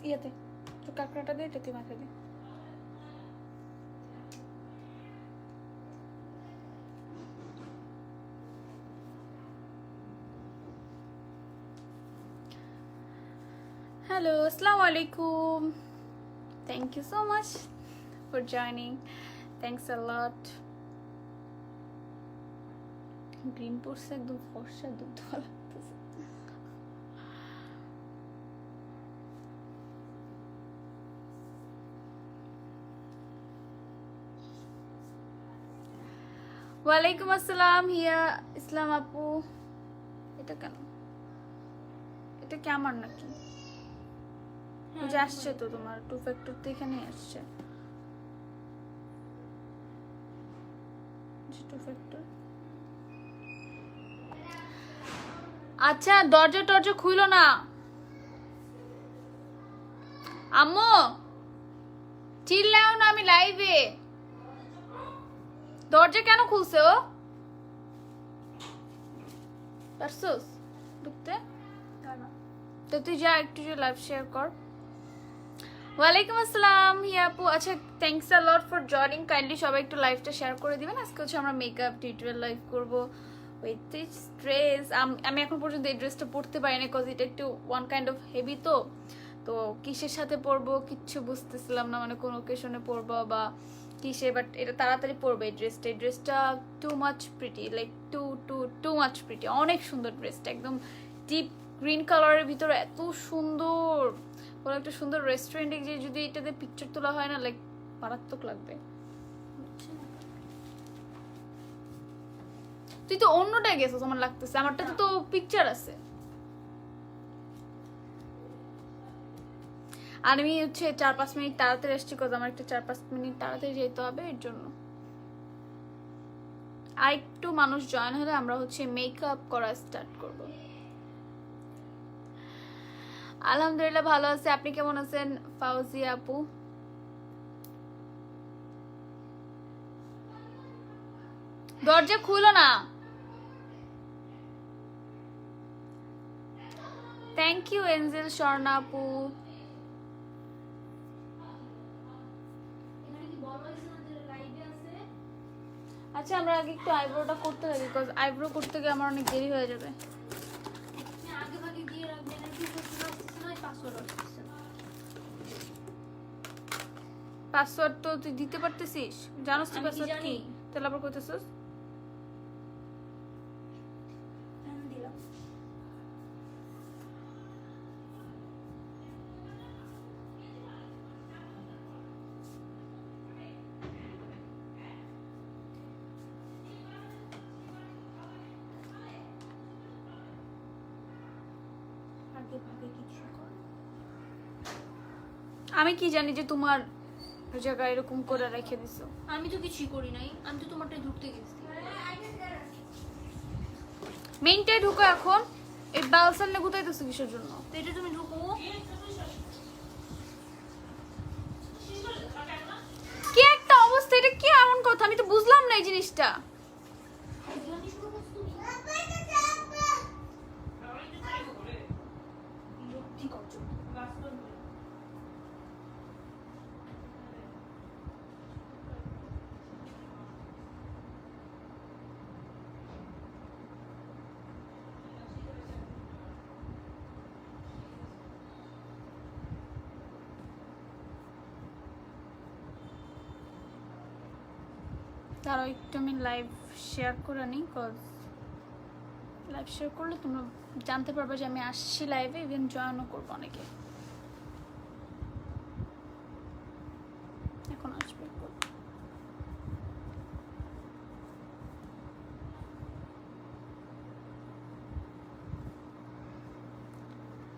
ইয়েতে তো কাঁকড়াটা দিয়ে এটাতে মাথা দিয়ে। Hello, assalamu alaikum. Thank you so much for joining. Thanks a lot. Green পড়ছে একদম ফর্সা দুধ লাগতেছে। ওয়ালাইকুম আসসালাম হিয়া ইসলাম আপু। এটা কেন? এটা কি আমার নাকি? যে আসছে তো তোমার টু ফ্যাক্টর তো এখানে আসছে। টু ফ্যাক্টর আচ্ছা দরজা টরজা খুইলো না আম্মু, চিল্লাও না, আমি লাইভে। দরজা কেন খুলছে ও? পারছস ঢুকতে? তো তুই যা একটু লাইভ শেয়ার কর। ওয়ালাইকুম আসসালাম হিয়া আপু। আচ্ছা thanks a lot for joining. Kindly সবাই একটু লাইভটা শেয়ার করে দিবেন। আজকে হচ্ছে আমরা মেকআপ টিউটোরিয়াল লাইভ করবো উইথ দিস ড্রেস। আমি এখন পর্যন্ত এই ড্রেসটা পরতে পারিনি কজ এটা একটু ওয়ান কাইন্ড অফ হেভি, তো তো কিসের সাথে পরবো কিচ্ছু বুঝতেছিলাম না, মানে কোন ওকেশনে পরবো বা কিসে, বাট এটা তাড়াতাড়ি পরবো এই ড্রেসটা। এই ড্রেসটা too much pretty, like too much pretty, অনেক সুন্দর ড্রেসটা, একদম ডিপ গ্রিন কালারের ভিতরে এত সুন্দর। কোনো একটা সুন্দর রেস্টুরেন্টে গিয়ে যদি এটাতে পিকচার তোলা হয় না, লাইক মারাত্মক লাগবে। তুই তো অন্যটায় গেছিস আমার লাগতেছে, আমারটাতে তো পিকচার আছে। আর আমি হচ্ছে 4-5 মিনিট তাড়াতাড়ি আসছি, কজ আমার একটা 4-5 মিনিট তাড়াতাড়ি যেতে হবে, এর জন্য। আর একটু মানুষ জয়েন হলে আমরা হচ্ছে মেকআপ করা স্টার্ট করব। আলহামদুলিল্লাহ ভালো আছে, আপনি কেমন আছেন ফাউজিয়া আপু? দরজা খুলো না। থ্যাংক ইউ এঞ্জেল স্বর্ণা আপু। আচ্ছা আমরা আগে একটু আইব্রোটা করতে থাকি, বিকজ আইব্রো করতে গিয়ে আমার অনেক দেরি হয়ে যাবে। পাসওয়ার্ড তো তুই দিতে পারতেছিস, জানোস তুই পাসওয়ার্ড কি? তাহলে আবার কইতেছিস আমি কি জানি যে তোমার জায়গা এরকম করে রেখে দিছো। আমি তো কিছুই করি নাই, আমি তো তোমারটাই ঢুকতে গেছি। মেইনটাই ঢুকো এখন। এই বালসাল নে গুতাইতেছো কিসের জন্য? তো এটা তুমি ঢুকো। কি একটা অবস্থা, এটা কি এমন কথা? আমি তো বুঝলাম না এই জিনিসটা। তারা একটু আমি লাইভ শেয়ার করে নিই, কজ লাইভ শেয়ার করলে তোমরা জানতে পারবে যে আমি আসছি লাইভে, ইভেন জয়েনও করবো অনেকে। এখন আসবে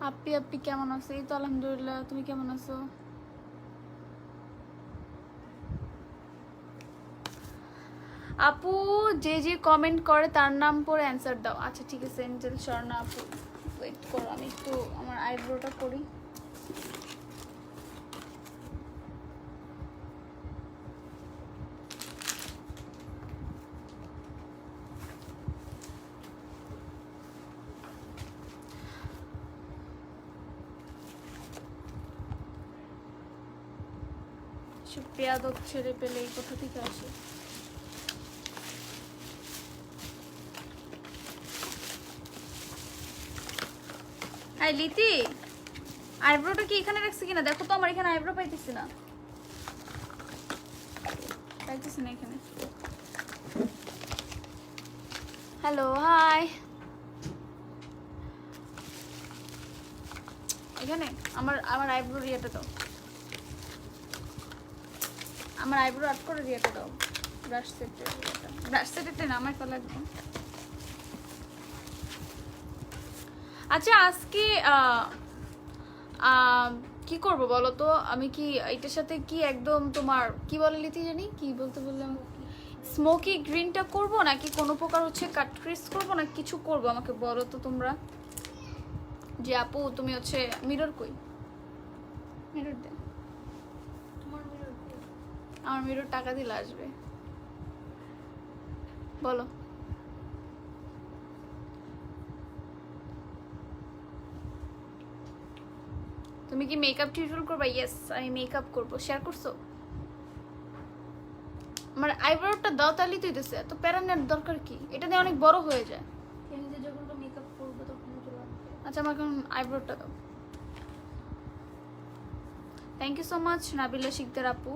আপনি আপনি কেমন আছো? এই তো আলহামদুলিল্লাহ, তুমি কেমন আছো? আপু যে যে কমেন্ট করে তার নাম পরে অ্যান্সার দাও। আচ্ছা ঠিক আছে এঞ্জেল স্বর্ণা আপু, ওয়েট করো, আমি একটু আমার আইব্রোটা করি। সে পেয়াদব ছেড়ে পেলে এই কোথা থেকে আসে? হাই লিতি, আইব্রোটা কি এখানে রাখছি কিনা দেখো তো, আমার এখানে আইব্রো পাইতেছি না, পাইতেছি না এখানে। হ্যালো হাই, এখানে আমার আমার আইব্রো ইয়েটা দাও, আমার আইব্রো আর্ট করে দিয়েটা দাও, ব্রাশ সেটের ইয়েটা, ব্রাশ সেটের না আমার তো লাগবে। আচ্ছা আজকে কি করব বলো তো, আমি কি এটার সাথে কি একদম তোমার কি বলে লিতি জানি কি বলতে বললাম, স্মোকি গ্রিনটা করব নাকি কোনো প্রকার হচ্ছে কাট ক্রিস করব না কিছু করব, আমাকে বলো তো তোমরা। যে আপু তুমি হচ্ছে মিরর কই, মিরর দে, তোমার মিরর আমার মিরর টাকা দিলে আসবে, বলো। তুমি কি মেকআপ টিউটোরিয়াল করবা? ইয়েস আমি মেকআপ করব, শেয়ার করছো? আমার আইব্রোটা দাও তাহলেই তো দিতেছে, এত প্যারা নেওয়ার দরকার কি, এটা দিয়ে অনেক বড় হয়ে যায়। এমনিতে যখন মেকআপ করবো তখন তো লাগবে। আচ্ছা আমার এখন আইব্রোটা দাও। Thank you so much Nabila Sikdar আপু।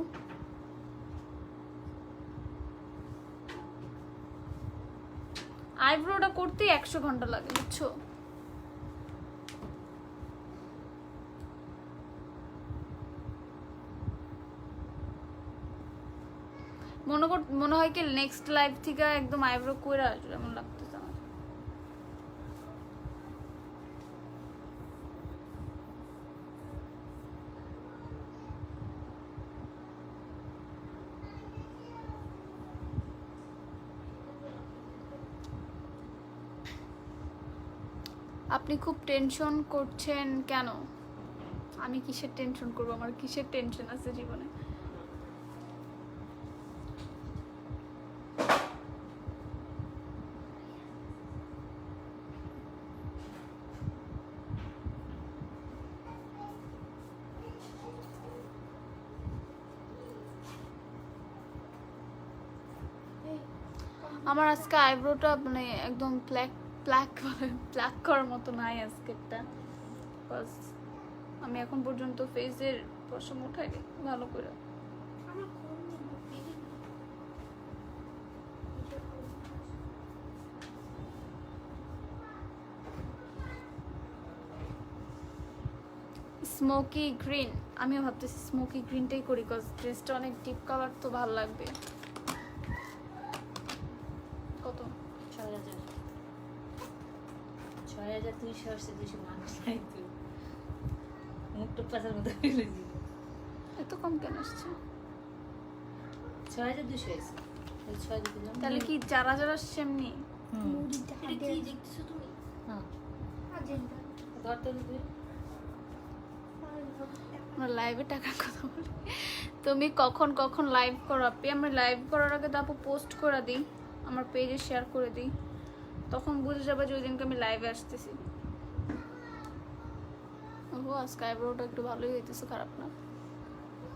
আইব্রোটা করতে 100 ঘন্টা লাগে বুঝছো। মনে হয় কি নেক্সট লাইভ থেকে একদম আইব্রো করে আসবে এমন লাগতেছে আমার। আপনি খুব টেনশন করছেন কেন? আমি কিসের টেনশন করবো, আমার কিসের টেনশন আছে জীবনে? আমার আজকে আইব্রোটা মানে একদম প্ল্যাক করার মতো নাই আজকেরটা, বাস আমি এখন পর্যন্ত ফেসের পশম উঠাইনি ভালো করে। আমার কোন পেরে না স্মোকি গ্রিন, আমিও ভাবতেছি স্মোকি গ্রিনটাই করি, কজ ড্রেসটা অনেক ডিপ কালার তো ভালো লাগবে। কত? ৬,০০০ ৬,২০০ আসছে, ২০০ মানুষ নাই তো, মুখটা পাচার মতো ফেলে দিল। এত কম কেন আসছে? ৬,২০০ হয়েছে, ৬ দিতে যাও। তাহলে কি যারা যারা সেমনি? মুড়িটা এটা কি দেখতেছো তুমি? হ্যাঁ আজেন্ডা ধর তো দিবি। আমরা লাইভে টাকার কথা বলি। তুমি কখন কখন লাইভ করো আপনি? আমি লাইভ করার আগে তো আপু পোস্ট করে দিই, আমার পেজে শেয়ার করে দিই, তখন বুঝে যাবে যে ওই দিনকে আমি লাইভে আসতেছি। ও আজকে আইব্রোটা একটু ভালোই হইতেছে, খারাপ না।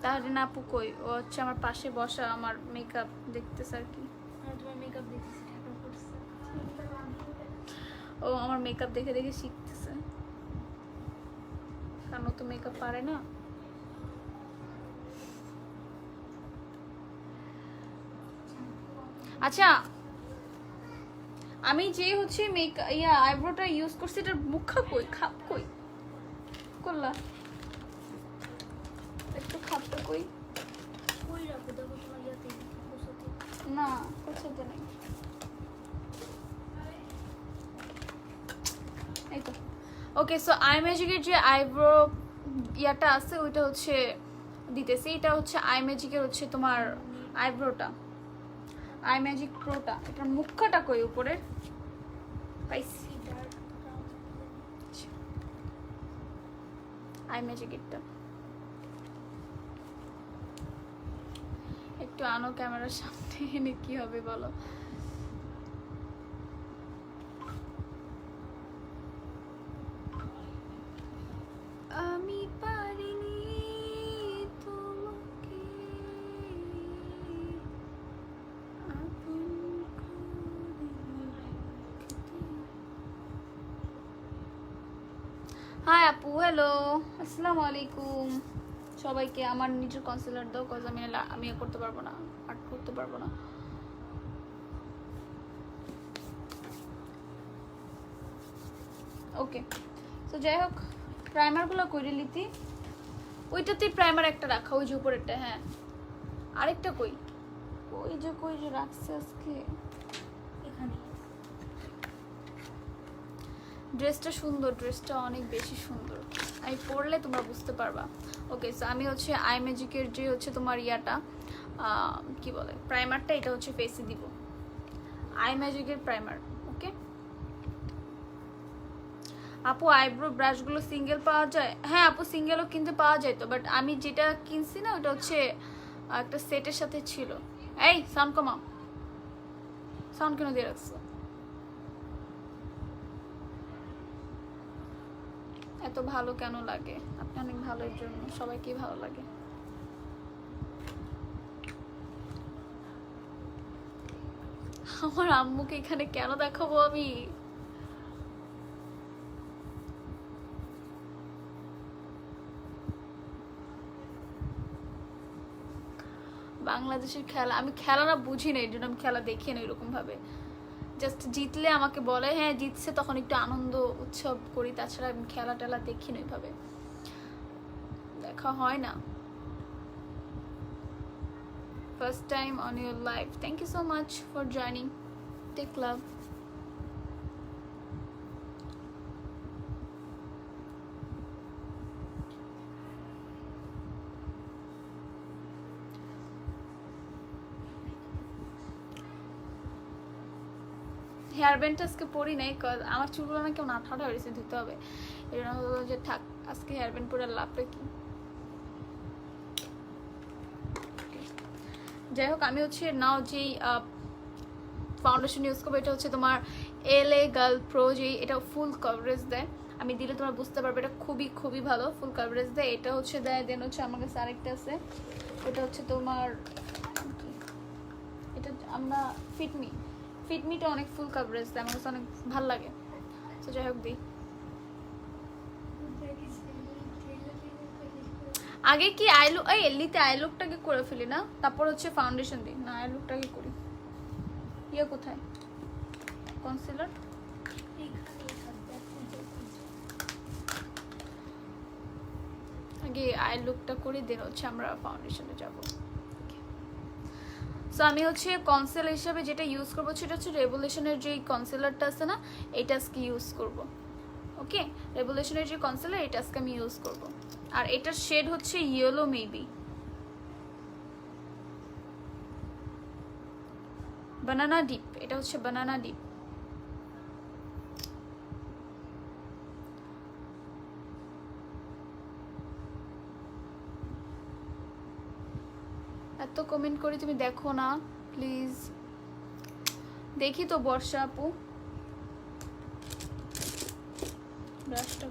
তাহলে না আপু কই? ও হচ্ছে আমার পাশে বসা, আমার মেকআপ দেখতেছে আর কি। আমি তোমার মেকআপ দেখতেছি, ঢাকা করছে। ও আমার মেকআপ দেখে দেখে শিখতেছে, কারণ ও তো মেকআপ পারে না। আচ্ছা আমি যে হচ্ছে আইব্রোটা ইউজ করছি, এটার মুখা কই, খাপ কই করলা, একটু খাপটা কই? কই রাখো দেখো তোমার ইয়াতে বসাতে। না কোথাতে নাই, এই তো। ওকে সো আই ম্যাজিকের যে আইব্রো ইয়াটা আছে ওইটা হচ্ছে দিতেছি, এটা হচ্ছে আই ম্যাজিকের হচ্ছে তোমার আইব্রোটা, আই ম্যাজিক প্রোটা। এটার মুখটা কই উপরের? পাইছি, আই ম্যাজিকেরটা। একটু আনো ক্যামেরার সামনে এনে, কি হবে বলো? আমি পারিনি তোমাকে হাই আপু, হ্যালো, আসসালামু আলাইকুম সবাইকে। আমার নিজের কনসিলার দাও, কজ আমি করতে পারবো না, আর্ট করতে পারবো না। ওকে, তো যাই হোক, প্রাইমারগুলো কইরে লিতি। ওইটাতেই প্রাইমার একটা রাখা, ওই যে উপরেরটা। হ্যাঁ, আরেকটা কই কই যে রাখছে আজকে। এখানে ড্রেসটা সুন্দর, ড্রেসটা অনেক বেশি সুন্দর, আমি পরলে তোমরা বুঝতে পারবা। ওকে, সো আমি হচ্ছে আই ম্যাজিকের যে হচ্ছে তোমার ইয়াটা কি বলে প্রাইমারটা, এটা হচ্ছে ফেসে দিব, আই ম্যাজিকের প্রাইমার। ওকে আপু, আইব্রো ব্রাশগুলো সিঙ্গেল পাওয়া যায়? হ্যাঁ আপু, সিঙ্গেলও কিনতে পাওয়া যায় তো, বাট আমি যেটা কিনছি না ওটা হচ্ছে একটা সেটের সাথে ছিল। এই সাউন্ড কমাও, সাউন্ড কেন দিয়ে রাখছো? এত ভালো কেন লাগে? আপনি অনেক ভালো, এর জন্য সবাইকেই ভালো লাগে। আমার আম্মুকে এখানে কেন দেখাবো আমি? বাংলাদেশের খেলা, আমি খেলাটা বুঝি না, এই জন্য আমি খেলা দেখি না এরকম ভাবে। জাস্ট জিতলে আমাকে বলে হ্যাঁ জিতছে, তখন একটু আনন্দ উৎসব করি, তাছাড়া আমি খেলা টেলা দেখি না ওইভাবে, দেখা হয় না। First time on your life, thank you so much for joining, take love. Hair ব্যান্ডটা আজকে পরি নাই, আমার চুলগুলো না কেমন আঠাটা হয়েছে, ধুতে হবে। এই জন্য হলো যে থাক, আজকে হেয়ার ব্যান্ড পরে লাভটা কি। যাই হোক, আমি হচ্ছে নাও যেই ফাউন্ডেশন ইউজ করবো, এটা হচ্ছে তোমার LA গার্ল প্রো, যেই এটা ফুল কভারেজ দেয়। আমি দিলে তোমরা বুঝতে পারবে, এটা খুবই খুবই ভালো, ফুল কভারেজ দেয়। এটা হচ্ছে দেয়, দেন হচ্ছে আমার কাছে আরেকটা আছে, এটা হচ্ছে তোমার এটা আমরা ফিটমিটা অনেক ফুল কভারেজ দেয়, আমার কাছে অনেক ভালো লাগে। তো যাই হোক, দিই আগে কি আইলুক, এই এলিতে আইলুকটাকে করে ফেলি না, তারপর হচ্ছে ফাউন্ডেশন দিই না, আইলুকটাকে করি। ইয়ে কোথায় কনসিলার? আগে আই লুকটা করে দেন হচ্ছে আমরা ফাউন্ডেশনে যাব। সো আমি হচ্ছে কনসিলার হিসাবে যেটা ইউজ করবো সেটা হচ্ছে রেভলিউশনের যে কনসিলারটা আছে না, এটা আজকে ইউজ করব। ওকে, রেভলিউশনের যে কনসিলার, এটা আজকে আমি ইউজ করব। আর এটার শেড হচ্ছে ইয়েলো, মেবি বানানা ডিপ, এটা হচ্ছে বানানা ডিপ। এত কমেন্ট করে তুমি দেখো না প্লিজ। দেখি তো বর্ষা আপু, ব্রাশটা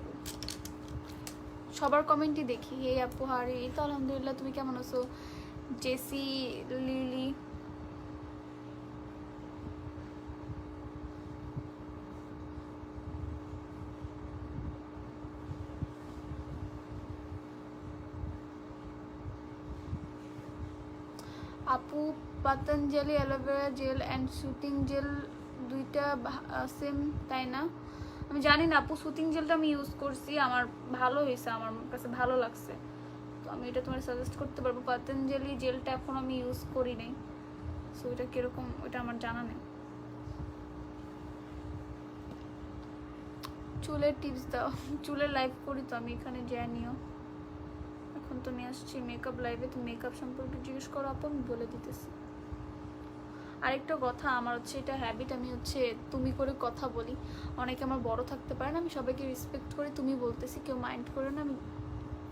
সবার কমেন্টই দেখি। হে আপু, হারি তো আলহামদুলিল্লাহ, তুমি কেমন আছো? জেসি লিলি, আপু Patanjali aloe vera gel and soothing gel দুইটা সেম তাই না? আমি জানি না আপু, সুতিং জেলটা আমি ইউজ করছি, আমার ভালো হয়েছে, আমার কাছে ভালো লাগছে, তো আমি এটা তোমার সাজেস্ট করতে পারবো। পতঞ্জলি জেলটা এখন আমি ইউজ করি নাই, সো এটা কিরকম ওটা আমার জানা নেই। চুলের টিপস দাও, চুলের লাইভ করি তো আমি এখানে, জানিও। এখন তো আমি আসছি মেকআপ লাইভে, তো মেকআপ সম্পর্কে জিজ্ঞেস করো আপু, আমি বলে দিতেছি। আরেকটা কথা, আমার হচ্ছে এটা হ্যাবিট, আমি হচ্ছে তুমি করে কথা বলি। অনেকে আমার বড় থাকতে পারে না, আমি সবাইকে রেসপেক্ট করে তুমি বলতেছি, কেউ মাইন্ড করে না। আমি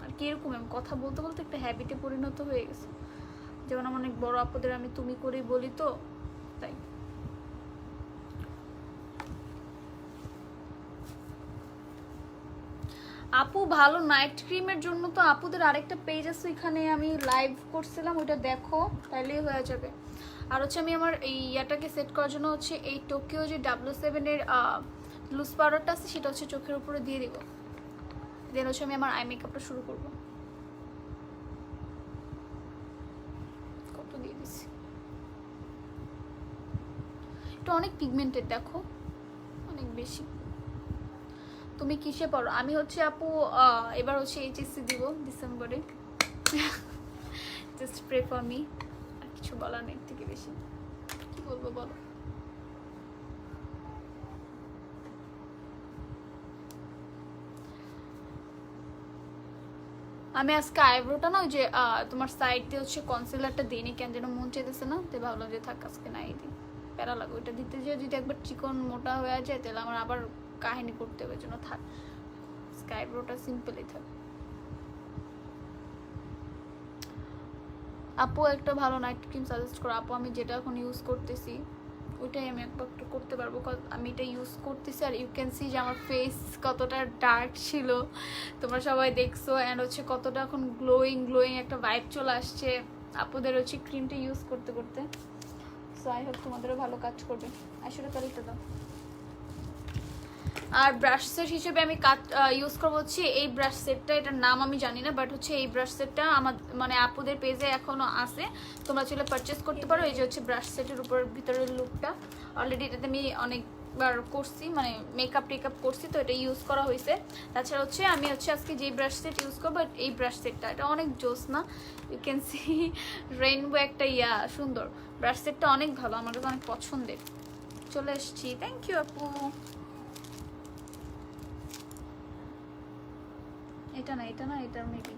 আর কি এরকম, আমি কথা বলতে বলতে একটা হ্যাবিটে পরিণত হয়ে গেছে। যেমন আমার অনেক বড় আপুদের আমি তুমি করেই বলি, তো তাই। আপু ভালো নাইট ক্রিমের জন্য তো আপুদের আরেকটা পেজ আছে, এখানে আমি লাইভ করছিলাম, ওইটা দেখো, তাইলেই হয়ে যাবে। আর হচ্ছে আমি আমার এই ইয়াটাকে সেট করার জন্য হচ্ছে এই টোকিও যে W7 এর লুজ পাউডারটা আছে, সেটা হচ্ছে চোখের উপরে দিয়ে দিব। দেন হচ্ছে আমি আমার আই মেকআপটা শুরু করব। কত দিয়ে দিছি, এটা অনেক পিগমেন্টেড দেখো, অনেক বেশি। তুমি কিসে পড়ো? আমি হচ্ছে আপু এবার হচ্ছে এইচএসসি দিব ডিসেম্বরে। জাস্ট প্রে ফর মি, আর কিছু বলার নেই থেকে বেশি কি বলবো বলো। আমি আজকে আইব্রোটা না ওই যে তোমার সাইডে হচ্ছে কনসিলারটা দিইনি, কেন যেন মন চাইতেছে না, তো ভাবলাম যে থাক আজকে নাই দিই, প্যারা লাগে ওইটা দিতে, যে যদি একবার চিকন মোটা হয়ে যায় তাহলে আমার আবার কাহিনী করতে হবে, জন্য থাক আজকে আইব্রোটা সিম্পলই থাক। আপু একটা ভালো নাইট ক্রিম সাজেস্ট করো। আপু আমি যেটা এখন ইউজ করতেছি ওইটাই আমি একবার করতে পারবো, আমি এটা ইউজ করতেছি। আর ইউ ক্যান সি যে আমার ফেস কতটা ডার্ক ছিল, তোমরা সবাই দেখছো, অ্যান্ড হচ্ছে কতটা এখন গ্লোয়িং গ্লোয়িং একটা ভাইব চলে আসছে আপুদের হচ্ছে ক্রিমটা ইউজ করতে করতে। সো আই হোপ তোমাদেরও ভালো কাজ করবে। আসলে তালিকা দাও। আর ব্রাশ সেট হিসেবে আমি ইউজ করবো হচ্ছে এই ব্রাশ সেটটা, এটার নাম আমি জানি না, বাট হচ্ছে এই ব্রাশ সেটটা আমার মানে আপুদের পেজে এখনো আছে, তোমরা চলে পারচেস করতে পারো। এই যে হচ্ছে ব্রাশ সেটের উপর ভিতরের লুকটা, অলরেডি এটাতে আমি অনেকবার করছি, মানে মেকআপ টেকআপ করছি, তো এটা ইউজ করা হয়েছে। তাছাড়া হচ্ছে আমি হচ্ছে আজকে যে ব্রাশ সেট ইউজ করবো, এই ব্রাশ সেটটা এটা অনেক জোস না, ইউ ক্যান সি রেইনবো একটা সুন্দর ব্রাশ সেটটা, অনেক ভালো, আমার কাছে অনেক পছন্দের। চলে এসছি, থ্যাংক ইউ আপু। এটা না এটা না, এটা মেবি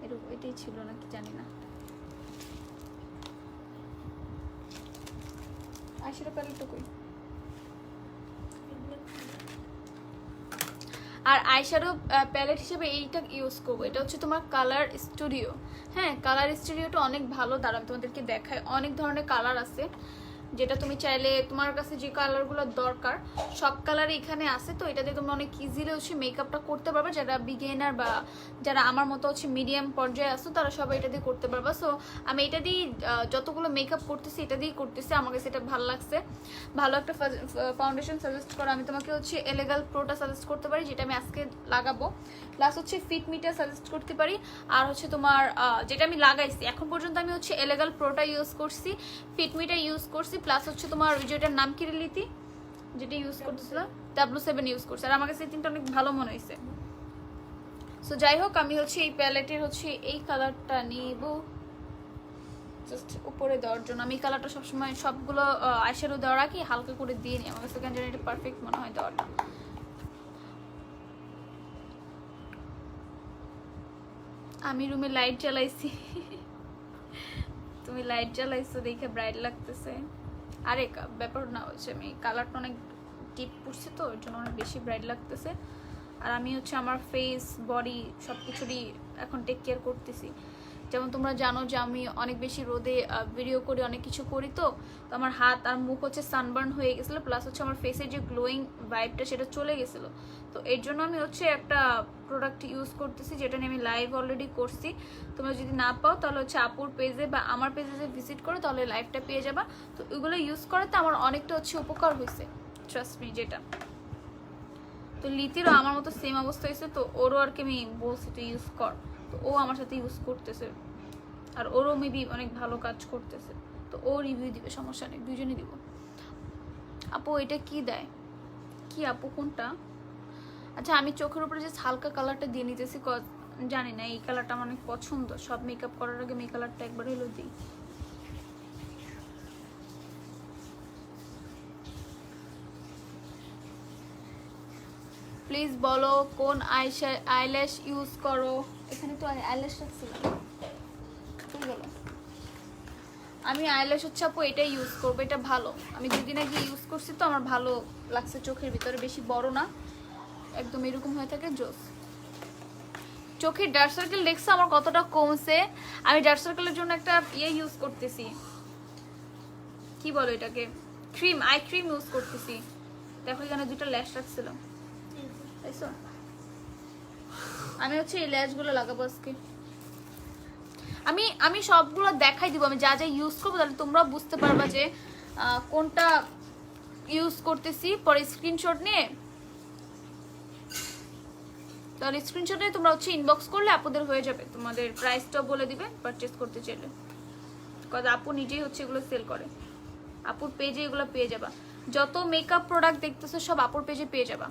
এরকম এটাই ছিল নাকি জানি না। আইশ্যাডো প্যালেটটা কই? আর আইশ্যাডো প্যালেট হিসেবে এইটা ইউজ করবো, এটা হচ্ছে তোমার কালার স্টুডিও। হ্যাঁ, কালার স্টুডিওটা অনেক ভালো, দাঁড়ান তোমাদেরকে দেখায়। অনেক ধরনের কালার আছে, যেটা তুমি চাইলে তোমার কাছে যে কালারগুলো দরকার সব কালারই এখানে আছে। তো এটা দিয়ে তোমরা অনেক ইজিলি হচ্ছে মেকআপটা করতে পারবে, যারা বিগিনার বা যারা আমার মতো হচ্ছে মিডিয়াম পর্যায়ে আসো তারা সবাই এটা দিয়ে করতে পারবে। সো আমি এটা দিয়ে যতগুলো মেকআপ করতেছি এটা দিয়েই করতেছি, আমার কাছে এটা ভালো লাগছে। ভালো একটা ফাউন্ডেশন সাজেস্ট করা, আমি তোমাকে হচ্ছে এলেগাল প্রোটা সাজেস্ট করতে পারি, যেটা আমি আজকে লাগাবো। প্লাস হচ্ছে ফিটমিটা সাজেস্ট করতে পারি। আর হচ্ছে তোমার যেটা আমি লাগাইছি এখন পর্যন্ত, আমি হচ্ছে এলেগাল প্রোটা ইউজ করছি, ফিটমিটা ইউজ করছি, প্লাস হচ্ছে তোমার যেটার নাম কি রিলিতি যেটা ইউজ করতেছিল W7 ইউজ করছে। আর আমার কাছে এই তিনটা অনেক ভালো মনে হয়েছে। সো যাই হোক, আমি হচ্ছে এই প্যালেটের হচ্ছে এই কালারটা নিব জাস্ট উপরে দেওয়ার জন্য। আমি এই কালারটা সবসময় সবগুলো আইশ্যাডো দেওয়ার আগে হালকা করে দিয়ে নিই, আমার কাছে কেন জানি এটা পারফেক্ট মনে হয় দেওয়াটা। আমি রুমে লাইট জ্বালাইছি, তুমি লাইট জ্বালাইছো দেখে ব্রাইট লাগতেছে। আরে ব্যাপার না, হচ্ছে আমি কালারটা অনেক ডিপ পড়ছে তো ওই জন্য অনেক বেশি ব্রাইট লাগতেছে। আর আমি হচ্ছে আমার ফেস বডি সব কিছুরই এখন টেক কেয়ার করতেছি। যেমন তোমরা জানো যে আমি অনেক বেশি রোদে ভিডিও করি, অনেক কিছু করি, তো আমার হাত আর মুখ হচ্ছে সানবার্ন হয়ে গেছিলো, প্লাস হচ্ছে আমার ফেসের যে গ্লোয়িং ভাইবটা সেটা চলে গেছিলো। তো এর জন্য আমি হচ্ছে একটা প্রোডাক্ট ইউজ করতেছি, যেটা নিয়ে আমি লাইভ অলরেডি করছি। তোমরা যদি না পাও তাহলে হচ্ছে আপুর পেজে বা আমার পেজে যে ভিজিট করো তাহলে লাইভটা পেয়ে যাবা। তো এগুলো ইউজ করাতে আমার অনেকটা হচ্ছে উপকার হয়েছে, ট্রাস্ট মি। যেটা তো লিতিরও আমার মতো সেম অবস্থা হয়েছে, তো ওরও আর কি আমি বলছি তুই ইউজ কর, তো ও আমার সাথে ইউজ করতেছে, আর ওরও মেবি অনেক ভালো কাজ করতেছে। তো ও রিভিউ দিবে, সমস্যা নেই, দুজনই দিব। আপু এটা কি দেয়? কি আপু কোনটা? আচ্ছা, আমি চোখের উপরে যে হালকা কালারটা দিয়ে নিতেছি, জানি না, এই কালারটা আমার অনেক পছন্দ। সব মেকআপ করার আগে এই কালারটা একবার হলো দিই। প্লিজ বলো কোন আইল্যাশ ইউজ করো। এখানে তো আইল্যাশ রাখছিলাম, গেল। আমি আইল্যাশ হচ্ছে আপু এটাই ইউজ করবো, এটা ভালো। আমি দুদিন আগে ইউজ করছি, তো আমার ভালো লাগছে। চোখের ভিতরে বেশি বড় না, একদম এরকম হয়ে থাকে, জোস। চোখের ডার্ক সার্কেল দেখছো আমার কতটা কমছে। আমি ডার্ক সার্কেলের জন্য একটা ইউজ করতেছি, কি বলো এটাকে, ক্রিম, আই ক্রিম ইউজ করতেছি। দেখো এখানে দুটো ল্যাশ রাখছিলাম, তাইছো? আমি হচ্ছে এই ল্যাশগুলো লাগাবো আজকে। আমি সবগুলো দেখাই দিব, আমি যা যা ইউজ করবো, তাহলে তোমরা বুঝতে পারবা যে কোনটা ইউজ করতেছি। পরে স্ক্রিনশট নিয়ে তাহলে স্ক্রিনশটে তোমরা হচ্ছে ইনবক্স করলে আপুদের হয়ে যাবে, তোমাদের প্রাইসটাও বলে দিবে পারচেস করতে চাইলে, কজ আপু নিজেই হচ্ছে এগুলো সেল করে, আপুর পেজে এগুলো পেয়ে যাবা, যত মেকআপ প্রোডাক্ট দেখতেছো সব আপুর পেজে পেয়ে যাবা।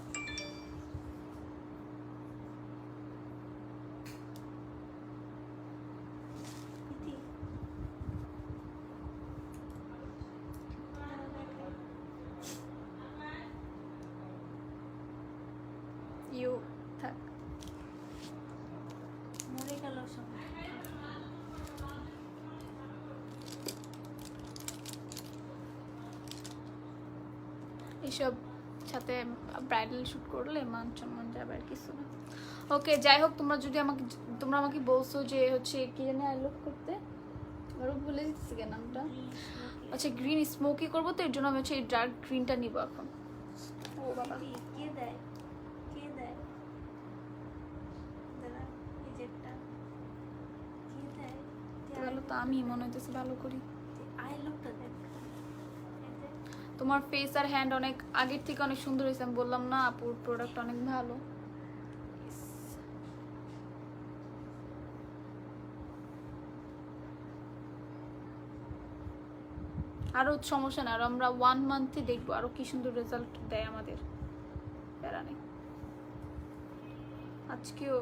ইউ থাক মরে গেল সব। এইসব সাথে ব্রাইডাল শুট করলে মান সম্মান যাবে আর কিছু না। ওকে যাই হোক, তোমরা আমাকে বলছো যে হচ্ছে কি জানি আই লুক করতে, আরো ভুলে দিচ্ছি কেন নামটা, আচ্ছা গ্রিন স্মোকি করবো, তো এর জন্য আমি হচ্ছে এই ডার্ক গ্রিনটা নিব এখন। ও বাবা কে দেয় কে দেয় দাদা এই যেটা কে দেয়? ভালো তো আমি মনে হইতেছে ভালো করি। আই লুকটা দেখ। তোমার ফেস আর হ্যান্ড অনেক আগের থেকে অনেক সুন্দর হয়েছে, আমি বললাম না আপুর প্রোডাক্ট অনেক ভালো। আরো সমস্যা না, আর আমরা 1 মান্থে দেখবো আরো কি সুন্দর রেজাল্ট দেয় আমাদের, প্যারা নেই। আজকেও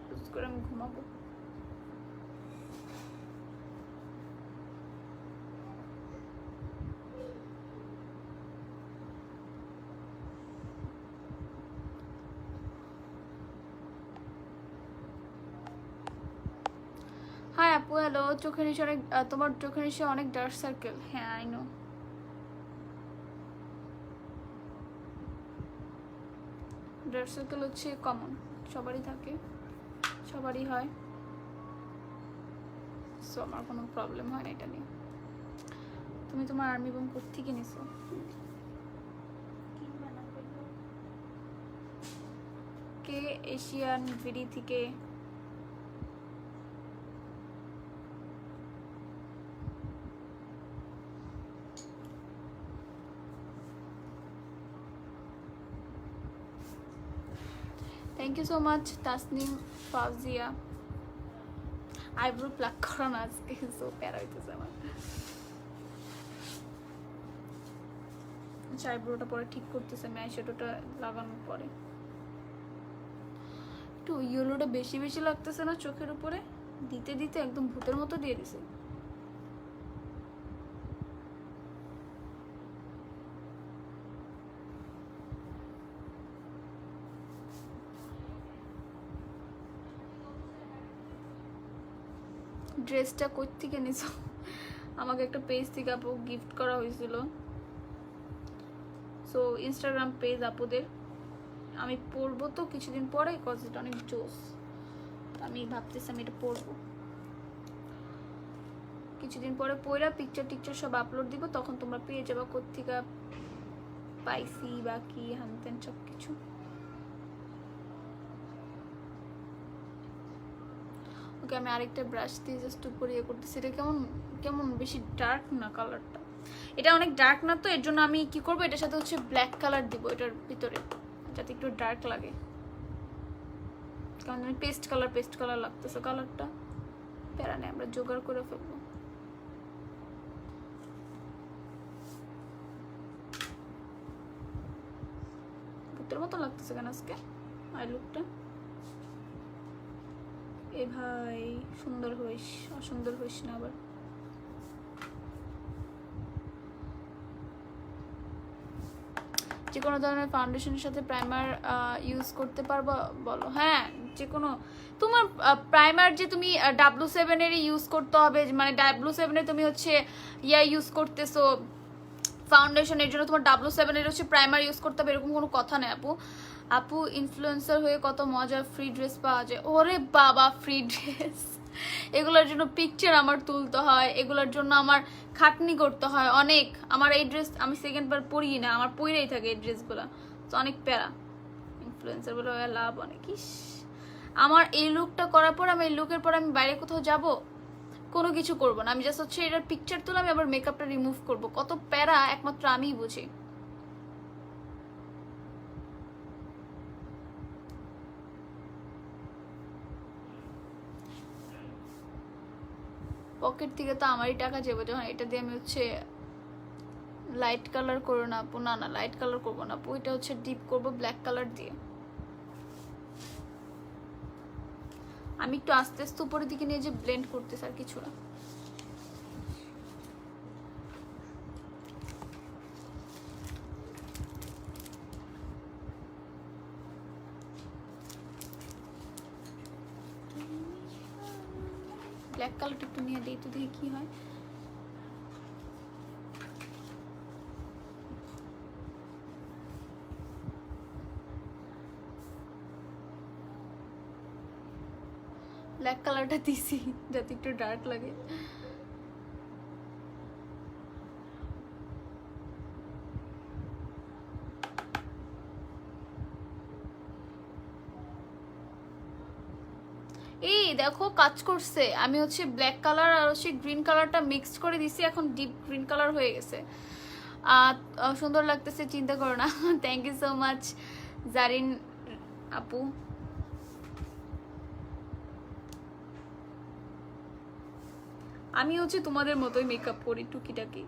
ইউজ করে আমি ঘুমাবো। হাই আপু, হ্যালো। চোখের নিচে অনেক তোমার চোখের নিচে অনেক ডার্ক সার্কেল। হ্যাঁ আই নো, ডার্ক সার্কেল হচ্ছে কমন, সবারই থাকে, সবারই হয়, সো আমার কোনো প্রবলেম হয় না এটা নিয়ে। তুমি তোমার আর্মি বোম কোত্থেকে নিছো? কিনবা না করবো? কে এশিয়ান ভিডি থেকে। Thank you so much Tasnim Fauzia. Eyebrow pluck করা না আজকে, সো প্যারা হইতেছে আমার। আচ্ছা আইব্রোটা পরে ঠিক করতেছে আমি আইশ্যাডোটা লাগানোর পরে। একটু ইয়েলোটা বেশি বেশি লাগতেছে না চোখের উপরে, দিতে দিতে একদম ভূতের মতো দিয়ে দিছে। ড্রেসটা কই থেকে নিছো? আমাকে একটা পেজ থেকে আপু গিফট করা হয়েছিল, সো ইনস্টাগ্রাম পেজ আপুদের। আমি পরবো তো কিছুদিন পরে, কজ এটা অনেক জোস, আমি ভাবতেছি আমি এটা পরবো কিছুদিন পরে, পয়রা পিকচার টিকচার সব আপলোড দিব, তখন তোমরা পেয়ে যাবা কোত্থেকে পাইছি বা কি হানতেন সব কিছু। ওকে আমি আরেকটা ব্রাশ দিয়ে জাস্ট উপরে ইয়ে করতেছি। এটা কেমন কেমন বেশি ডার্ক না কালারটা, এটা অনেক ডার্ক না, তো এর জন্য আমি কি করবো, এটার সাথে হচ্ছে ব্ল্যাক কালার দিব এটার ভিতরে, যাতে একটু ডার্ক লাগে, কারণ আমি পেস্ট কালার লাগতেছে কালারটা। প্যারা নেই, আমরা জোগাড় করে ফেলবো। ভূতের মতো লাগতেছে কেন আজকে আই লুকটা? এ ভাই সুন্দর হইস, অসুন্দর হইস না আবার। যে কোনো ধরনের ফাউন্ডেশনের সাথে প্রাইমার ইউজ করতে পারবো বলো? হ্যাঁ যে কোনো, তোমার প্রাইমার যে তুমি W7 এর ইউজ করতে হবে, মানে W7 এ তুমি হচ্ছে ইয়া ইউজ করতেছো ফাউন্ডেশন, এর জন্য তোমার W7 এর হচ্ছে প্রাইমার ইউজ করতে হবে এরকম কোনো কথা নেই আপু। আপু ইনফ্লুয়েন্সার হয়ে কত মজার ফ্রি ড্রেস পাওয়া যায়। ওরে বাবা ফ্রি ড্রেস, এগুলোর জন্য পিকচার আমার তুলতে হয়, এগুলোর জন্য আমার খাটনি করতে হয় অনেক। আমার এই ড্রেস আমি সেকেন্ড বার পরি না, আমার পরেই থাকে এই ড্রেসগুলো, তো অনেক প্যারা। ইনফ্লুয়েন্সার বলে লাভ অনেক। ইস আমার এই লুকটা করার পর, আমি এই লুকের পর আমি বাইরে কোথাও যাব, কোনো কিছু করবো না, আমি জাস্ট হচ্ছে এটার পিকচার তুলে আমি আবার মেকআপটা রিমুভ করবো। কত প্যারা একমাত্র আমিই বুঝি। পকেট থেকে তো আমারই টাকা যাবে, যখন এটা দিয়ে আমি হচ্ছে লাইট কালার করবো না আপু, না না লাইট কালার করবো না আপু, এটা হচ্ছে ডিপ করবো ব্ল্যাক কালার দিয়ে। আমি একটু আস্তে আস্তে উপরের দিকে নিয়ে যে ব্লেন্ড করতেছি আর কিছু না। ব্ল্যাক কালারটা একটু নিয়ে দিই তো দেখি কি হয়। ব্ল্যাক কালারটা দিছি যাতে একটু ডার্ক লাগে। এই দেখো কাজ করছে, আমি হচ্ছে ব্ল্যাক কালার আর হচ্ছে গ্রিন কালারটা মিক্সড করে দিছি, এখন ডিপ গ্রিন কালার হয়ে গেছে। সুন্দর লাগতেছে, চিন্তা করো না। Thank you so much Zarin আপু। আমি হচ্ছে তোমাদের মতোই মেকআপ করি টুকিটাকি,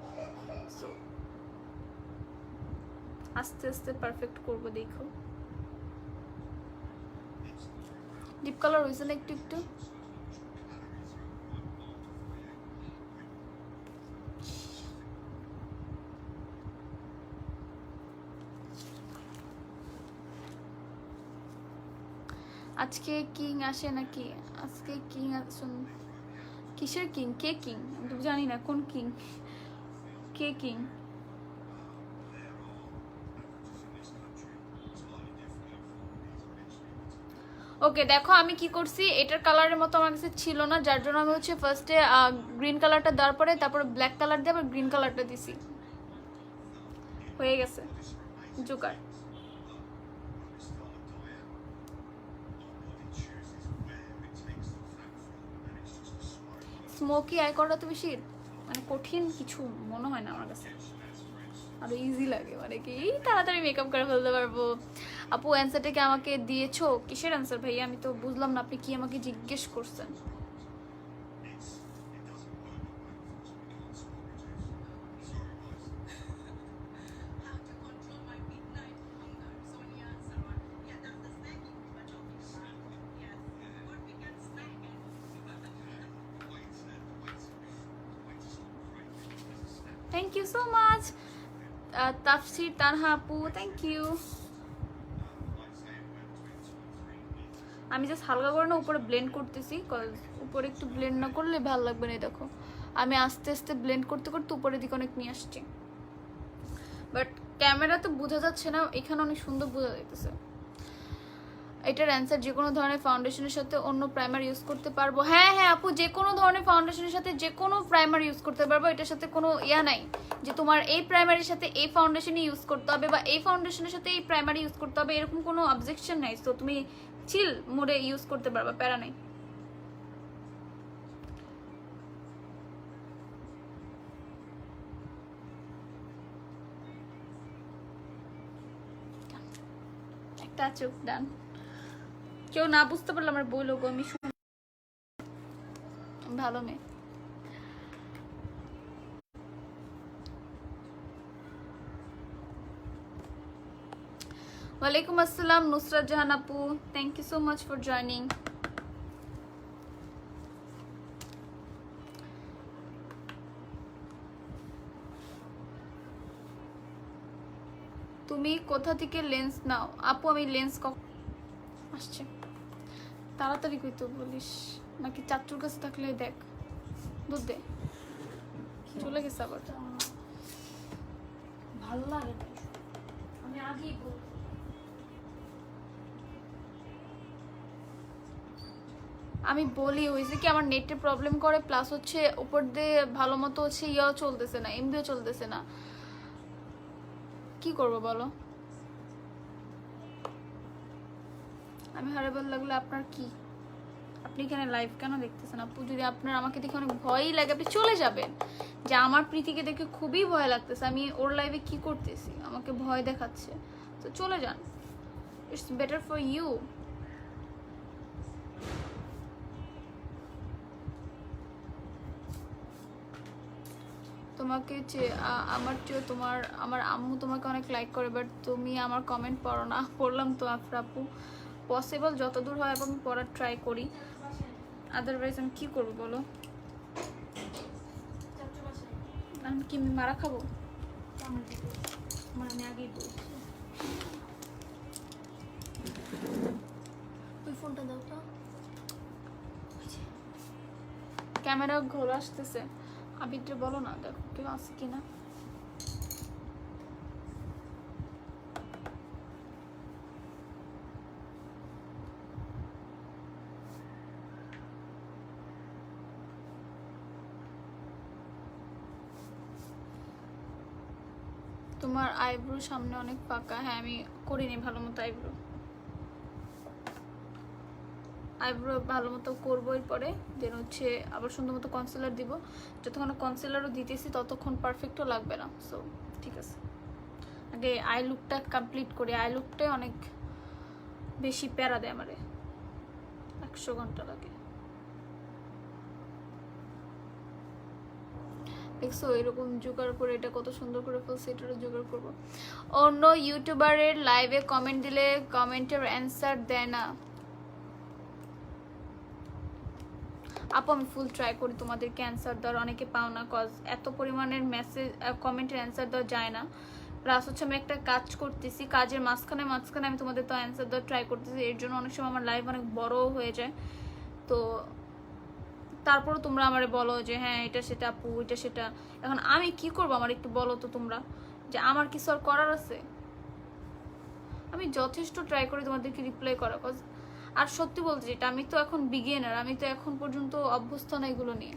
আস্তে আস্তে পারফেক্ট করব। দেখো ডিপ কালার হয়েছে না একটু একটু। আজকে কিং আসে নাকি? আজকে কিং আসুন। কিসের কিং? কে কিং? আমি তো জানি না কোন কিং, কে কিং। ওকে দেখো আমি কি করছি, এটার কালারের মতো আমার কাছে ছিল না, যার জন্য আমি হচ্ছে ফার্স্টে গ্রিন কালারটা দেওয়ার পরে তারপরে ব্ল্যাক কালার দিয়ে আবার গ্রিন কালারটা দিছি, হয়ে গেছে জোকার। স্মোকি আই করাটা তো বেশি মানে কঠিন কিছু মনে হয় না আমার কাছে, আরো ইজি লাগে, মানে কি তাড়াতাড়ি মেকআপ করে ফেলতে পারবো। আপু অ্যান্সারটা কি আমাকে দিয়েছো? কিসের অ্যান্সার ভাইয়া? আমি তো বুঝলাম না আপনি কি আমাকে জিজ্ঞেস করছেন। থ্যাংক ইউ সো মাচ তাফসির তানহা আপু, থ্যাংক ইউ। আমি জাস্ট হালকা করে না উপরে ব্লেন্ড করতেছি, উপরে একটু ব্লেন্ড না করলে ভালো লাগবে না। দেখো আমি আস্তে আস্তে ব্লেন্ড করতে করতে উপরের দিকে অনেক নিয়ে আসছি, বাট ক্যামেরা তো বোঝা যাচ্ছে না, এখানে অনেক সুন্দর বোঝা যাইতেছে। এটার অ্যান্সার যে কোনো ধরনের ফাউন্ডেশনের সাথে অন্য প্রাইমার ইউজ করতে পারবো। হ্যাঁ হ্যাঁ আপু, যে কোনো ধরনের ফাউন্ডেশনের সাথে যে কোনো প্রাইমার ইউজ করতে পারবো, এটার সাথে কোনো ইয়া নাই যে তোমার এই প্রাইমারির সাথে এই ফাউন্ডেশনই ইউজ করতে হবে বা এই ফাউন্ডেশনের সাথে এই প্রাইমারি ইউজ করতে হবে, এরকম কোনো অবজেকশন নাই। তো তুমি চিল মোডে ইউজ করতে পারবা, প্যারা নাই। একটা চোখ ডান, কেউ না বুঝতে পারলে আমার বই লোক, আমি ভালো মেয়ে। ওয়ালাইকুম আসসালাম নুসরাত জাহান আপু, thank you so much for joining. তুমি কোথা থেকে লেন্স নাও? আপু আমি লেন্স আসছে, তাড়াতাড়ি কইতো বলিস নাকি চাচুর কাছে থাকলে দেখ, দুধ দে, চলে গেছে আবার। ভালো লাগে না, আমি আগেই বলছি। আমি বলি হয়েছে কি আমার নেটে প্রবলেম করে, প্লাস হচ্ছে উপর দিয়ে ভালো মতো হচ্ছে ইয়াও চলতেছে না, এমবিও চলতেছে না, কি করবো বলো? আমি হারাবার লাগলে আপনার কি? আপনি এখানে লাইভ কেন দেখতেছেন আপু? যদি আপনার আমাকে দেখে অনেক ভয়ই লাগে আপনি চলে যাবেন, যে আমার প্রীতিকে দেখে খুবই ভয় লাগতেছে, আমি ওর লাইভে কি করতেছি, আমাকে ভয় দেখাচ্ছে, তো চলে যান, ইটস বেটার ফর ইউ। তোমাকে আমার চেয়েও আমার আম্মু তোমাকে অনেক লাইক করে, বাট তুমি আমার কমেন্ট পড়ো না। পড়লাম তো আফরা আপু, পসিবল যতদূর হয় আমি পড়ার ট্রাই করি, আদারওয়াইজ আমি কী করবো বলো? আমি কি মারা খাবো? মানে আমি আগেই বলছি। ওই ফোনটা দাও তো। ক্যামেরা ঘোর আসতেছে, আবিদ্রে বলো না দেখো কেউ আছে কিনা। তোমার আইব্রো সামনে অনেক পাকা। হ্যাঁ আমি করিনি ভালো মতো আইব্রো ভালো মতো করবো, এরপরে দেন হচ্ছে আবার সুন্দর মতো কনসিলার দিব। যতক্ষণ কনসিলারও দিতেছি ততক্ষণ পারফেক্টও লাগবে না, সো ঠিক আছে আগে আই লুকটা কমপ্লিট করি। আই লুকটাই অনেক বেশি প্যারা দেয় আমারে, 100 ঘন্টা লাগে। দেখছো এরকম জোগাড় করে এটা কত সুন্দর করে ফেলছে, এটারও জোগাড় করবো। অন্য ইউটিউবারের লাইভে কমেন্ট দিলে কমেন্টের অ্যান্সার দেয় না। আপু আমি ফুল ট্রাই করি তোমাদেরকে অ্যান্সার দেওয়ার, অনেকে পাও না, কজ এত পরিমাণের মেসেজ কমেন্টের অ্যান্সার দেওয়া যায় না। প্লাস হচ্ছে আমি একটা কাজ করতেছি, কাজের মাঝখানে আমি তোমাদের তো অ্যান্সার দেওয়ার ট্রাই করতেছি, এর জন্য অনেক সময় আমার লাইভ অনেক বড় হয়ে যায়। তো তারপরও তোমরা আমারে বলো যে হ্যাঁ এটা সেটা আপু এটা সেটা, এখন আমি কি করবো আমার একটু বলো তো তোমরা, যে আমার কিছু আর করার আছে? আমি যথেষ্ট ট্রাই করি তোমাদেরকে রিপ্লাই করা, কজ আর সত্যি বলতে যেটা আমি তো এখন বিগিনার, আমি তো এখন পর্যন্ত অভ্যস্ত না এগুলো নিয়ে।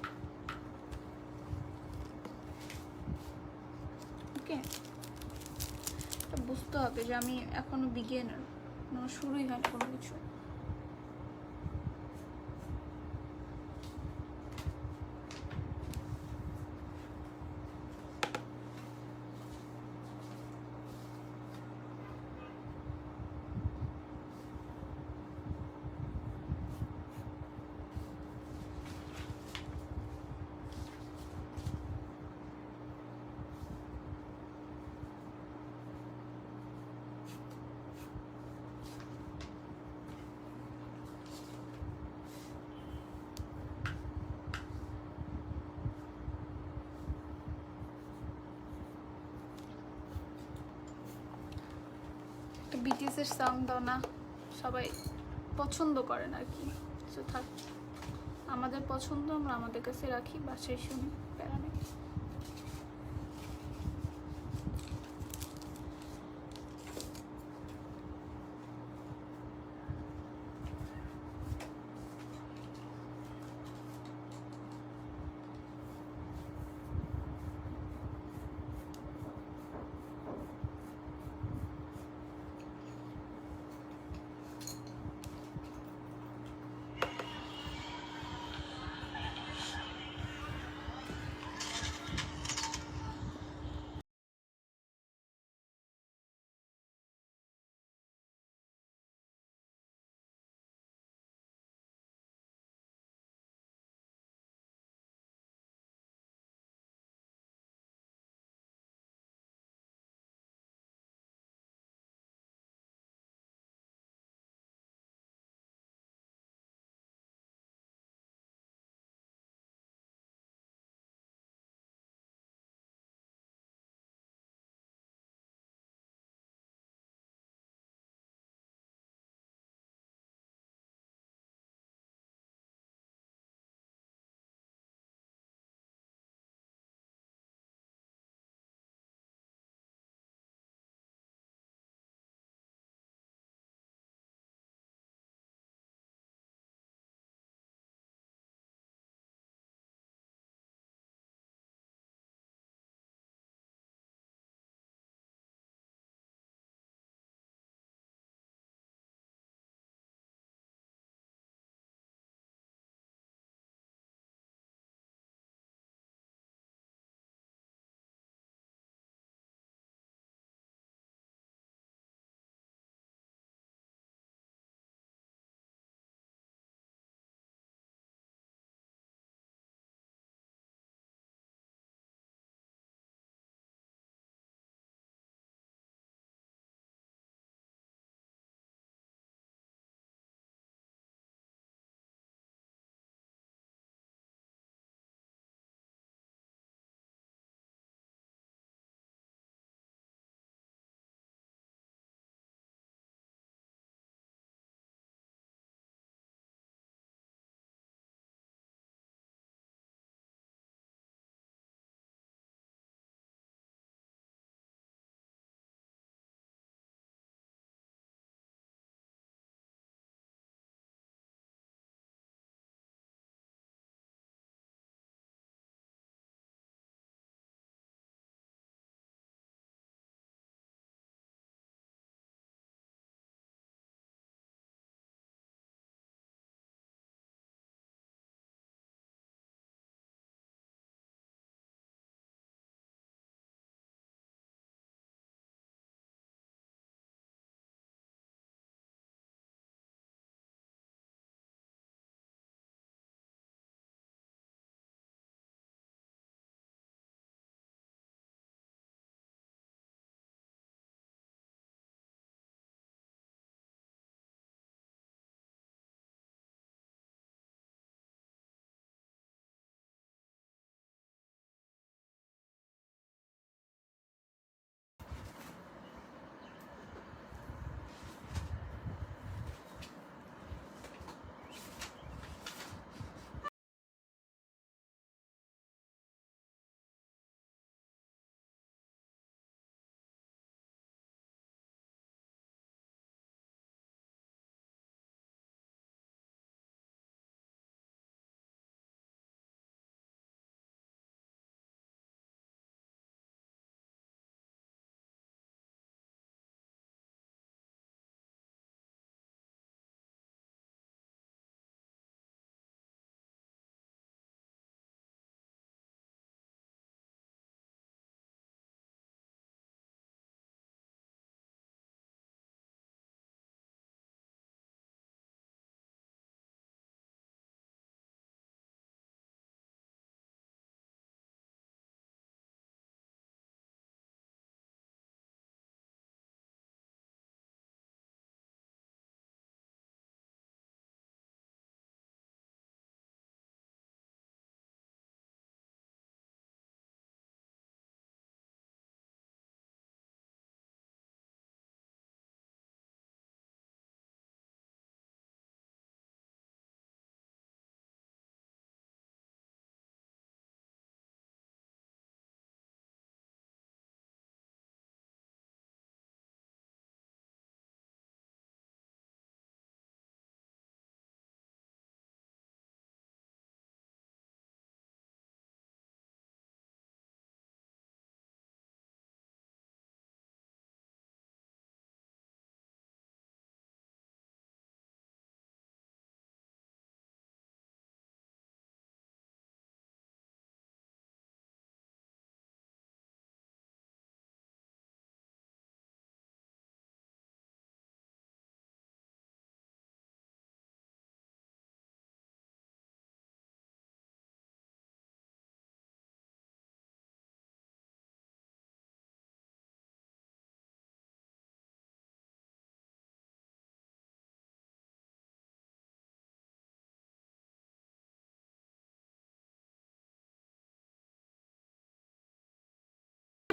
ওকে বুঝতে হবে যে আমি এখনো বিগিনার, শুরুই হয় কোনো কিছু। বিটিএস এর সং দাও না, সবাই পছন্দ করেন আর কি, তো থাক আমাদের পছন্দ আমরা আমাদের কাছে রাখি, বাসায় শুনি, প্যারা নেই।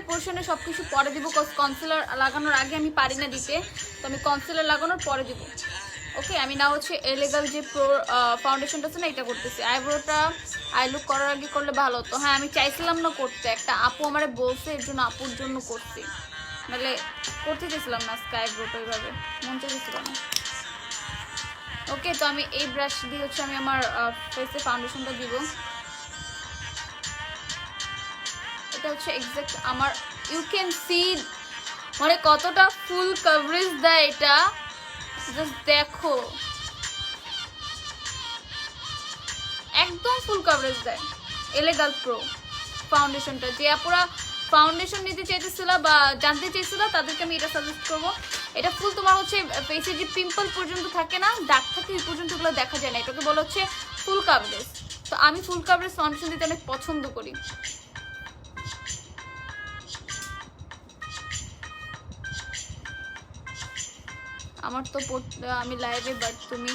পোর্শনে সবকিছু পরে দিব, কজ কনসিলার লাগানোর আগে আমি পারি না দিতে, তো আমি কনসিলার লাগানোর পরে দিব। ওকে, আমি না হচ্ছে এলেগাল যে প্রো ফাউন্ডেশনটা আছে না এটা করতেছি। আইব্রোটা আই লুক করার আগে করলে ভালো হতো। হ্যাঁ, আমি চাইছিলাম না করতে, একটা আপু আমারে বলছে, এর জন্য আপুর জন্য করছি, নাহলে করতে চাইছিলাম না আজকে আইব্রোটা ওইভাবে, মন চাইছিল না। ওকে, তো আমি এই ব্রাশ দিয়ে হচ্ছে আমি আমার ফেসে ফাউন্ডেশনটা দিব। এটা হচ্ছে এক্সাক্ট আমার, ইউ ক্যান সি মানে কতটা ফুল কভারেজ দেয় এটা, জাস্ট দেখো, একদম ফুল কভারেজ দেয় এলেগাল প্রো ফাউন্ডেশনটা। যে আপুরা ফাউন্ডেশন নিতে চাইতেছিল বা জানতে চাইছিল তাদেরকে আমি এটা সাজেস্ট করবো। এটা ফুল তোমার হচ্ছে ফেসে যে পিম্পল পর্যন্ত থাকে না, দাগ থাকে, এই পর্যন্ত এগুলো দেখা যায় না, এটাকে বলা হচ্ছে ফুল কাভারেজ। তো আমি ফুল কাভারেজ ফাউন্ডেশন দিতে অনেক পছন্দ করি। আমার তো আমি লাইভে, বাট তুমি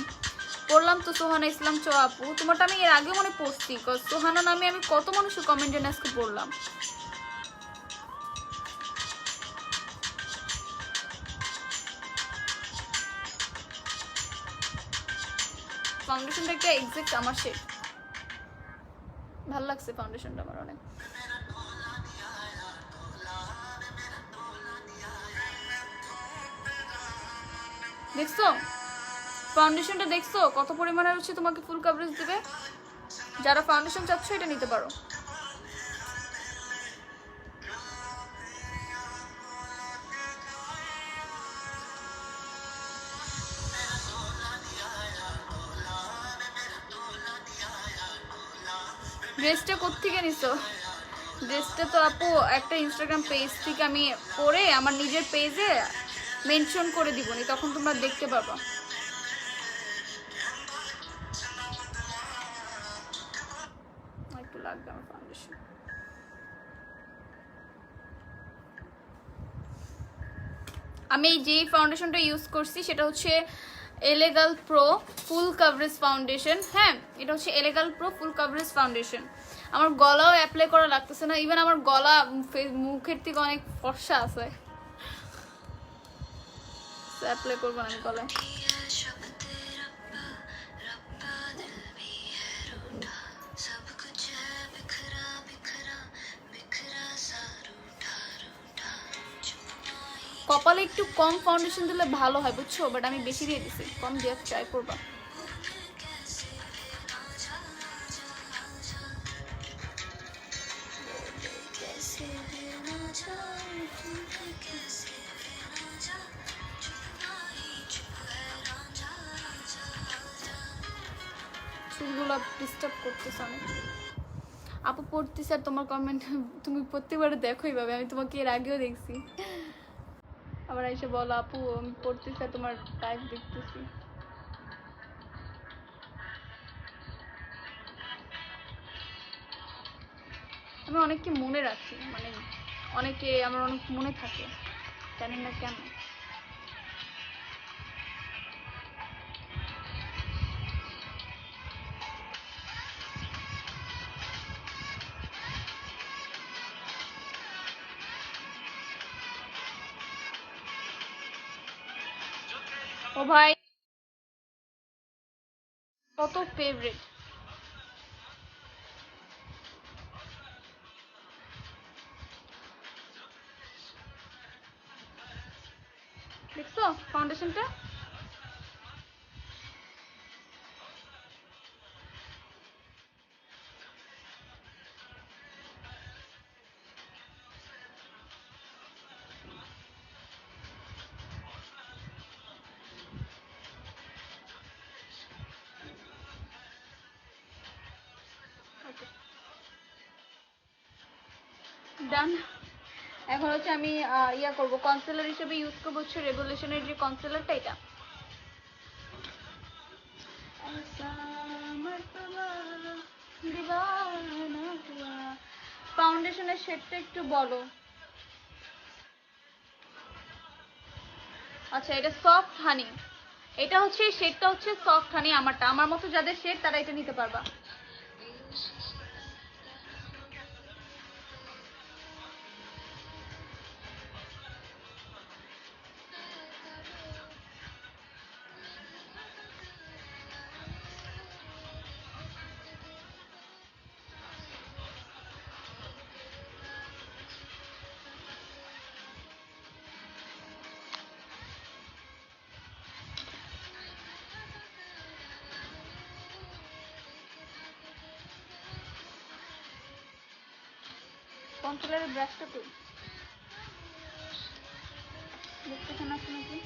পড়লাম তো সোহানা ইসলাম চো আপু, তোমারটা আমি এর আগে মনে পড়ছি, সোহানা নামে আমি কত মানুষের কমেন্টে আজকে পড়লাম। ফাউন্ডেশনটা একটা এক্সাক্ট আমার শেড, ভালো লাগছে ফাউন্ডেশনটা আমার অনেক। দেখছো ফাউন্ডেশনটা, দেখছো কত পরিমাণে হচ্ছে তোমাকে ফুল কভারেজ দিবে। যারা ফাউন্ডেশন চাচ্ছ এটা নিতে পারো। ড্রেসটা কোত্থেকে নিছো? ড্রেসটা তো আপু একটা ইনস্টাগ্রাম পেজ থেকে আমি পরে আমার নিজের পেজে মেনশন করে দিবনি, তখন তোমরা দেখতে পাবা। একটু লাগবে আমার ফাউন্ডেশন। আমি যে ফাউন্ডেশনটা ইউজ করছি সেটা হচ্ছে এলেগাল প্রো ফুল কভারেজ ফাউন্ডেশন। হ্যাঁ, এটা হচ্ছে এলেগাল প্রো ফুল কভারেজ ফাউন্ডেশন। আমার গলাও অ্যাপ্লাই করা লাগতেছে না, ইভেন আমার গলা মুখের থেকে অনেক ফর্সা আছে, অ্যাপ্লাই করবো না আমি গলায়। কপালে একটু কম ফাউন্ডেশন দিলে ভালো হয় বুঝছো, বাট আমি বেশি দিয়ে দিছি, কম দিয়ে ট্রাই করবা। চুলগুলো ডিস্টার্ব করতেছে অনেক। আপু পড়তেছে আর তোমার কমেন্ট তুমি প্রত্যেকবারে দেখো এইভাবে, আমি তোমাকে এর আগেও দেখছি। আবার এসে বলো আপু আমি পড়তেছি আর তোমার টাইপ দেখতেছি। আমি অনেককে মনে রাখি, মানে অনেকে আমার অনেক মনে থাকে, জানি না কেন। ও ভাই কত ফেভারিট, দেখছো ফাউন্ডেশনটা? ডান। এখন হচ্ছে আমি ইয়া করব, কনসিলার হিসেবে ইউজ করবো হচ্ছে রেভলিউশনের যে কনসিলারটা, এটা ফাউন্ডেশনের শেডটা একটু বলো। আচ্ছা, এটা সফট হানি, এটা হচ্ছে শেডটা হচ্ছে সফট হানি। আমারটা, আমার মতো যাদের শেড তারা এটা নিতে পারবা। কন্ট্রোলারের ব্রাশটা কই দেখতেছেন আপনি নাকি?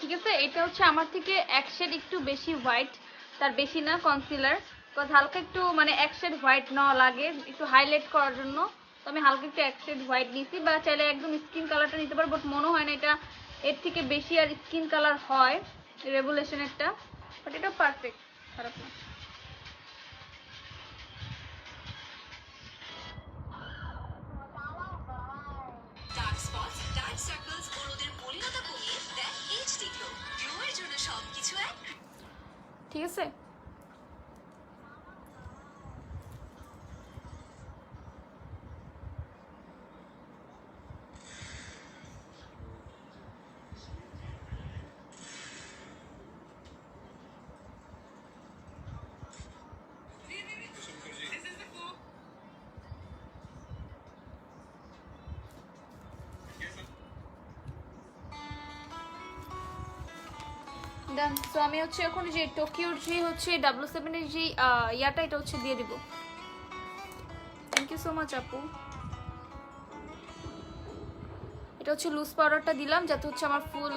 ঠিক আছে, এটা হচ্ছে আমার থেকে এক শেড একটু বেশি হোয়াইট, তার বেশি না কনসিলার, বিকজ হালকা একটু মানে এক শেড হোয়াইট নেওয়া লাগে একটু হাইলাইট করার জন্য। তো আমি হালকা একটু এক শেড হোয়াইট নিয়েছি, বা চাইলে একদম স্কিন কালারটা নিতে পারো, বাট মনে হয় না এটা এর থেকে বেশি আর স্কিন কালার হয় রেভুলেশনেরটা, বাট এটা পারফেক্ট, খারাপ না। ডার্ক স্পটস, ডার্ক সার্কেলস ও রোদের মলিনতা কমিয়ে দেয় এইচডি গ্লো। গ্লো এর জন্য সবকিছু এক। ঠিক আছে, ডান। তো আমি হচ্ছে এখন যে টোকিওর যে হচ্ছে W7 এর যে ইয়াটা, এটা হচ্ছে দিয়ে দিব। থ্যাংক ইউ সো মাচ আপু। এটা হচ্ছে লুজ পাউডারটা দিলাম যাতে হচ্ছে আমার ফুল